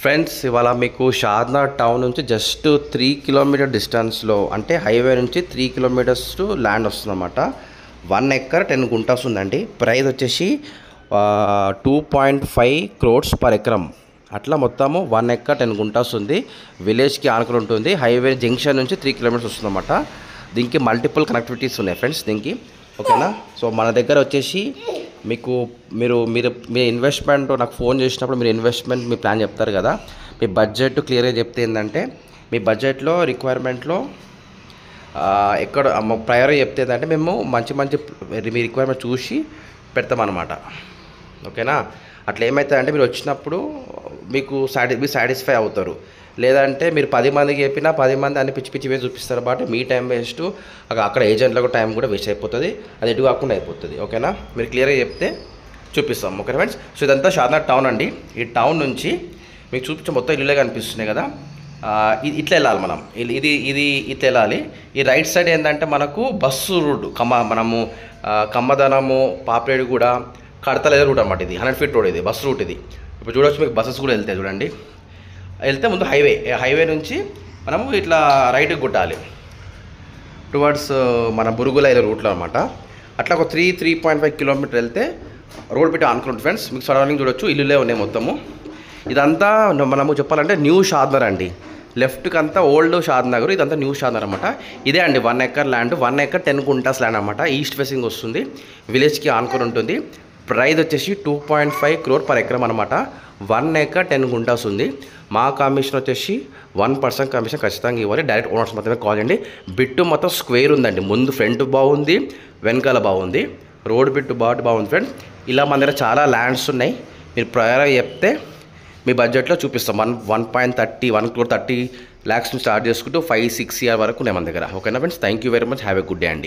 Friends ఇవాళ మీకు Shadnagar town నుంచి జస్ట్ 3 కిలోమీటర్ డిస్టెన్స్లో అంటే హైవే నుంచి 3 కిలోమీటర్స్ ల్యాండ్ వస్తుందన్నమాట. 1 ఎకర్ 10 గుంటాస్ ఉందండి. ప్రైస్ వచ్చేసి 2.5 crores పర్ ఎకరం. అట్లా మొత్తము 1 ఎకర్ 10 గుంటాస్ ఉంది. విలేజ్కి ఆనుకుని ఉంటుంది. హైవే జంక్షన్ నుంచి 3 కిలోమీటర్స్ వస్తుందన్నమాట. దీనికి మల్టిపుల్ కనెక్టివిటీస్ ఉన్నాయి ఫ్రెండ్స్ దీనికి, ఓకేనా. సో మన దగ్గర వచ్చేసి మీకు మీ ఇన్వెస్ట్మెంట్ నాకు ఫోన్ చేసినప్పుడు మీరు ఇన్వెస్ట్మెంట్ మీ ప్లాన్ చెప్తారు కదా, మీ బడ్జెట్ క్లియర్గా చెప్తే ఏంటంటే మీ బడ్జెట్లో రిక్వైర్మెంట్లో ఎక్కడ ప్రయర్ చెప్తే ఏంటంటే మేము మంచి మీ రిక్వైర్మెంట్ చూసి పెడతామన్నమాట, ఓకేనా. అట్లా ఏమవుతుందంటే మీరు వచ్చినప్పుడు మీరు సాటిస్ఫై అవుతారు. లేదంటే మీరు 10 మందికి చెప్పినా 10 మంది అన్ని పిచ్చి వేసి చూపిస్తారు కాబట్టి మీ టైం వేస్ట్, అక్కడ ఏజెంట్లకు టైం కూడా వేస్ట్ అయిపోతుంది, అది ఎటు కాకుండా అయిపోతుంది, ఓకేనా. మీరు క్లియర్గా చెప్తే చూపిస్తాం, ఓకే ఫ్రెండ్స్. సో ఇదంతా షాద్నగర్ టౌన్ అండి. ఈ టౌన్ నుంచి మీకు చూపించే మొత్తం ఇల్లులే కనిపిస్తున్నాయి కదా, ఇట్లా వెళ్ళాలి మనం. ఇట్లా వెళ్ళాలి. ఈ రైట్ సైడ్ ఏంటంటే మనకు బస్సు రూట్ మనము కమ్మదనము పాపిరెడ్డిగూడ కడతలేద రూట్ అనమాట. ఇది 100 feet రోడ్, ఇది బస్సు రూట్. ఇది ఇప్పుడు చూడవచ్చు, మీకు బస్సెస్ కూడా వెళ్తాయి చూడండి. వెళ్తే ముందు హైవే నుంచి మనము ఇట్లా రైట్కి కొట్టాలి టువర్డ్స్ మన బురుగుల రూట్లో అనమాట. అట్లా ఒక 3.5 కిలోమీటర్ వెళ్తే రోడ్ పెట్టి ఆనుకుంటుంది ఫ్రెండ్స్. మీకు సరౌండింగ్ చూడొచ్చు, ఇల్లులే ఉన్నాయి మొత్తము. ఇదంతా మనము చెప్పాలంటే న్యూ షాద్నగర్ అండి. లెఫ్ట్కి అంతా ఓల్డ్ షాద్నగర్, ఇదంతా న్యూ షాద్నగర్ అనమాట. ఇదే అండి 1 acre land, 1 acre 10 guntas land అనమాట. ఈస్ట్ ఫేసింగ్ వస్తుంది, విలేజ్కి ఆనుకొని ఉంటుంది. ప్రైస్ వచ్చేసి 2.5 crore పర్ ఎకరం అనమాట. 1 ఎకర్ 10 గుంటాస్ ఉంది. మా కమిషన్ వచ్చేసి 1% కమిషన్ ఖచ్చితంగా ఇవ్వాలి. డైరెక్ట్ ఓనర్స్ మాత్రమే కాల్ చేయండి. బిట్టు మొత్తం స్క్వేర్ ఉందండి. ముందు ఫ్రంట్ బాగుంది, వెనకాల బాగుంది, రోడ్ బిట్టు బాగుంది ఫ్రెండ్స్. ఇలా మన దగ్గర చాలా ల్యాండ్స్ ఉన్నాయి. మీరు ప్రయర్గా చెప్తే మీ బడ్జెట్లో చూపిస్తాం. 1 crore 30 lakhs నుంచి స్టార్ట్ చేసుకుంటూ 5-6 year వరకు ఉన్నాయి మన దగ్గర, ఓకేనా friends. Thank you very much. Have a good day అండి.